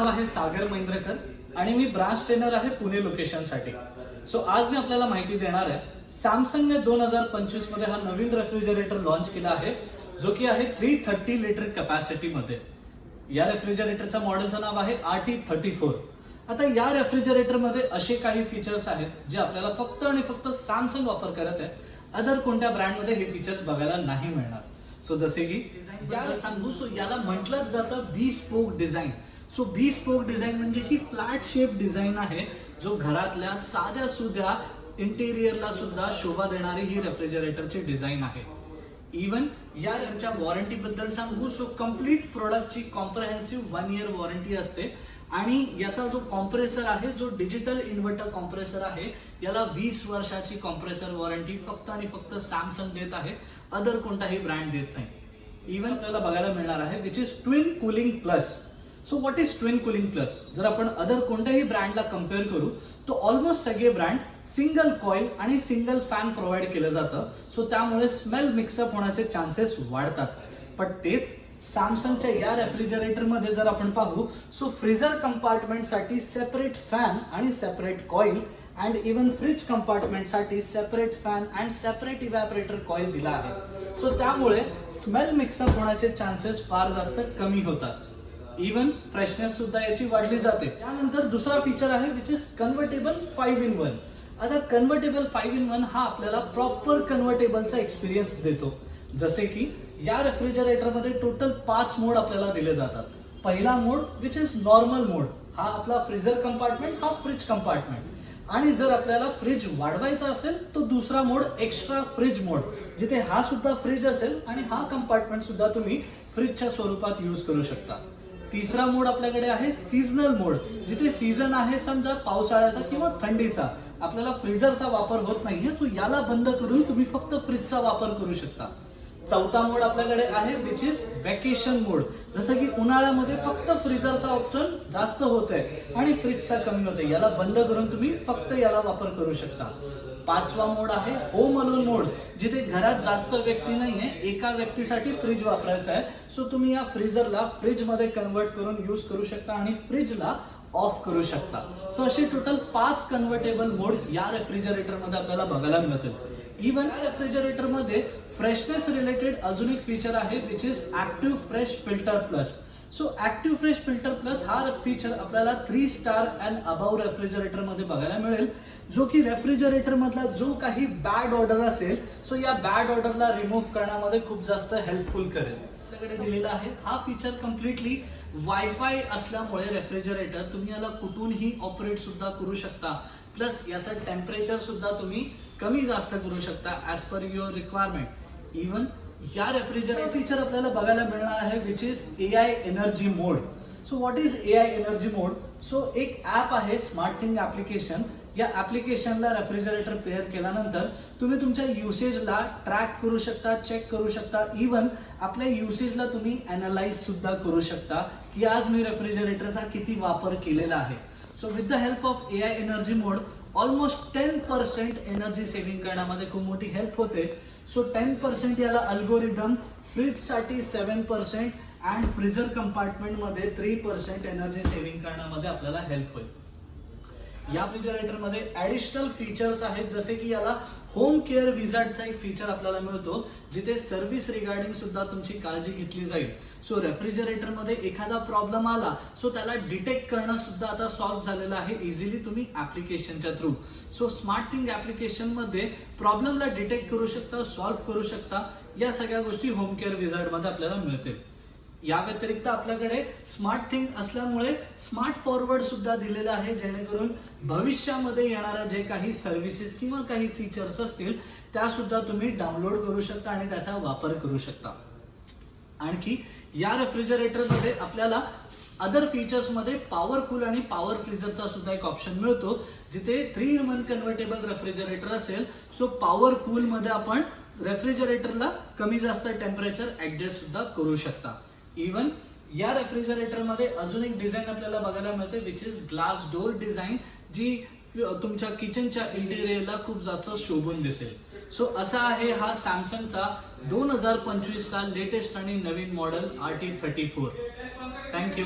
आहे सागर महेंद्रकर आणि मी branch trainer आहे पुणे लोकेशनसाठी. सो आज मी आपल्याला माहिती देणार आहे सॅमसंगने 2025 मध्ये हा नवीन रेफ्रिजरेटर लॉन्च केला आहे जो की आहे 330 लिटर कॅपॅसिटी मध्ये. या रेफ्रिजरेटरच्या मॉडेलचं नाव आहे RT34. आता या रेफ्रिजरेटर मध्ये असे काही फीचर्स आहेत जे आपल्याला फक्त आणि फक्त सॅमसंग ऑफर करत आहे. अदर कोणत्या ब्रँड मध्ये हे फीचर्स बघायला नाही मिळणार. सो जसे की याला सांगू, सो याला म्हटलं जातं बी स्पोक डिझाइन. सो बी स्पोक डिझाइन म्हणजे ही फ्लॅट शेप डिझाइन आहे जो घरातल्या साध्या सुध्या इंटेरियरला सुद्धा शोभा देणारी ही रेफ्रिजरेटरची डिझाइन आहे. इवन याच्या वॉरंटी बद्दल सांगू, सो कम्प्लीट प्रोडक्टची कॉम्प्रिहेन्सिव्ह 1 इयर वॉरंटी असते आणि याचा जो कॉम्प्रेसर आहे, जो डिजिटल इन्व्हर्टर कॉम्प्रेसर आहे, याला 20 वर्षाची कॉम्प्रेसर वॉरंटी फक्त आणि फक्त सॅमसंग देत आहे. अदर कोणताही ब्रँड देत नाही. इवन आपल्याला बघायला मिळणार आहे which is twin cooling plus. So what is twin cooling plus? जर आपण अदर कोणत्याही ब्रँडला कम्पेअर करू तो ऑलमोस्ट सगळे ब्रँड सिंगल कॉईल आणि सिंगल फॅन प्रोव्हाइड केलं जातं. सो त्यामुळे स्मेल मिक्सअप होण्याचे चान्सेस वाढतात. पण तेच सॅमसंगच्या या रेफ्रिजरेटर मध्ये जर आपण पाहू, सो फ्रीजर कंपार्टमेंट साठी सेपरेट फॅन आणि separate coil and even fridge compartment साठी separate fan and separate evaporator coil दिला आहे. सो त्यामुळे स्मेल मिक्सअप होण्याचे चान्सेस फार जास्त कमी होतात. इवन फ्रेशनेस सुद्धा याची वाढली जाते. त्यानंतर दुसरा फीचर आहे विच इज कन्व्हर्टेबल 5-in-1. आता कन्व्हर्टेबल 5-in-1 हा आपल्याला प्रॉपर कन्व्हर्टेबलचा एक्सपिरियन्स देतो. जसे की या रेफ्रिजरेटर मध्ये टोटल 5 मोड आपल्याला दिले जातात. पहिला मोड विच इज नॉर्मल मोड, हा आपला फ्रीजर कंपार्टमेंट, हा फ्रिज कंपार्टमेंट. आणि जर आपल्याला फ्रिज वाढवायचा असेल तो दुसरा मोड एक्स्ट्रा फ्रिज मोड, जिथे हा सुद्धा फ्रिज असेल आणि हा कंपार्टमेंट सुद्धा तुम्ही फ्रिजच्या स्वरूपात यूज करू शकता. तिसरा मोड आपल्याकडे आहे सीझनल मोड, जिथे सीझन आहे समजा पावसाळ्याचा किंवा थंडीचा, आपल्याला फ्रीजरचा वापर होत नाहीये, तो याला बंद करून तुम्ही फक्त फ्रिजचा वापर करू शकता. चौथा मोड आपल्याकडे आहे विच इज वेकेशन मोड. जसं की उन्हाळ्यामध्ये फक्त फ्रीजरचा ऑप्शन जास्त होतोय आणि फ्रिजचा कमी होतोय, याला बंद करून तुम्ही फक्त याला वापर करू शकता. पाचवा मोड आहे होम अलोन मोड, जिथे घरात जास्त व्यक्ती नाहीये, एका व्यक्तीसाठी फ्रीज वापरायचा आहे. सो तुम्ही या फ्रीजरला फ्रीज मध्ये कन्वर्ट करून यूज करू शकता आणि फ्रीजला ऑफ करू शकता. सो असे टोटल 5 कन्व्हर्टेबल मोड या रेफ्रिजरेटर मध्ये आपल्याला बघायला मिळतील. इवन या रेफ्रिजरेटर मध्ये फ्रेशनेस रिलेटेड अजून एक फीचर आहे which is active fresh filter plus. So active fresh filter plus हा फीचर आपल्याला 3 स्टार अँड अबाव रेफ्रिजरेटर मध्ये बघायला मिळेल, जो की रेफ्रिजरेटर मधला जो काही बॅड ऑर्डर असेल, सो या बॅड ऑर्डरला रिमूव्ह करण्यामध्ये खूप जास्त हेल्पफुल करेल. आपल्याकडे दिलेला आहे हा फीचर कम्प्लिटली वायफाय असल्यामुळे रेफ्रिजरेटर तुम्ही याला कुठूनही ऑपरेट सुद्धा करू शकता. प्लस याचं टेम्परेचर सुद्धा तुम्ही कमी जास्त करू शकता as per your requirement. Even या रेफ्रिजरेटर फीचर आपल्याला बघायला मिळणार आहे which is AI energy mode. So what is AI energy mode? So एक ऍप आहे स्मार्ट थिंग ऍप्लिकेशन. या ऍप्लिकेशनला रेफ्रिजरेटर पेअर केल्यानंतर तुम्ही तुमच्या युसेजला ट्रॅक करू शकता, चेक करू शकता. इवन आपल्या युसेजला तुम्ही अनालाइज सुद्धा करू शकता की आज मी रेफ्रिजरेटरचा किती वापर केलेला आहे. So with the help of AI energy mode almost 10% energy saving करण्यामध्ये खूप मोठी हेल्प होते. सो 10% याला अल्गोरिदम, फ्रीज साठी 7% अँड फ्रीजर कंपार्टमेंट मध्ये 3% एनर्जी सेव्हिंग करण्यामध्ये आपल्याला हेल्प होईल. या रेफ्रिजरेटर मध्ये ऍडिशनल फीचर्स आहेत, जसे की याला होम केअर विझार्डचा एक फीचर आपल्याला मिळतो, जिथे सर्व्हिस रिगार्डिंग सुद्धा तुमची काळजी घेतली जाईल. सो रेफ्रिजरेटर मध्ये एखादा प्रॉब्लेम आला, सो त्याला डिटेक्ट करणं सुद्धा आता सॉल्व्ह झालेलं आहे इझिली तुम्ही ऍप्लिकेशनच्या through. So smart thing application मध्ये प्रॉब्लेमला डिटेक्ट करू शकता, सॉल्व्ह करू शकता. या सगळ्या गोष्टी होम केअर विझार्ड मध्ये आपल्याला मिळतील. या व्यतिरिक्त आपल्याकडे स्मार्ट थिंग असल्यामुळे स्मार्ट फॉरवर्ड सुद्धा दिलेलं आहे, जेणेकरून भविष्यामध्ये येणाऱ्या जे काही सर्व्हिसेस किंवा काही फीचर्स असतील त्या सुद्धा तुम्ही डाउनलोड करू शकता आणि त्याचा वापर करू शकता. आणखी या रेफ्रिजरेटर मध्ये आपल्याला अदर फीचर्स मध्ये पॉवर कूल आणि पॉवर फ्रीजरचा सुद्धा एक ऑप्शन मिळतो, जिथे 3-in-1 कन्व्हर्टेबल रेफ्रिजरेटर असेल. सो पॉवर कूल मध्ये आपण रेफ्रिजरेटरला कमी जास्त टेम्परेचर ऍडजस्ट सुद्धा करू शकता. इवन या रेफ्रिजरेटर मध्ये अजून एक डिझाईन आपल्याला बघायला मिळते which is glass door design, जी तुमच्या किचनच्या इंटेरियरला खूप जास्त शोभून दिसेल. सो असा आहे हा सॅमसंगचा 2025 चा लेटेस्ट आणि नवीन मॉडेल RT34. थँक्यू.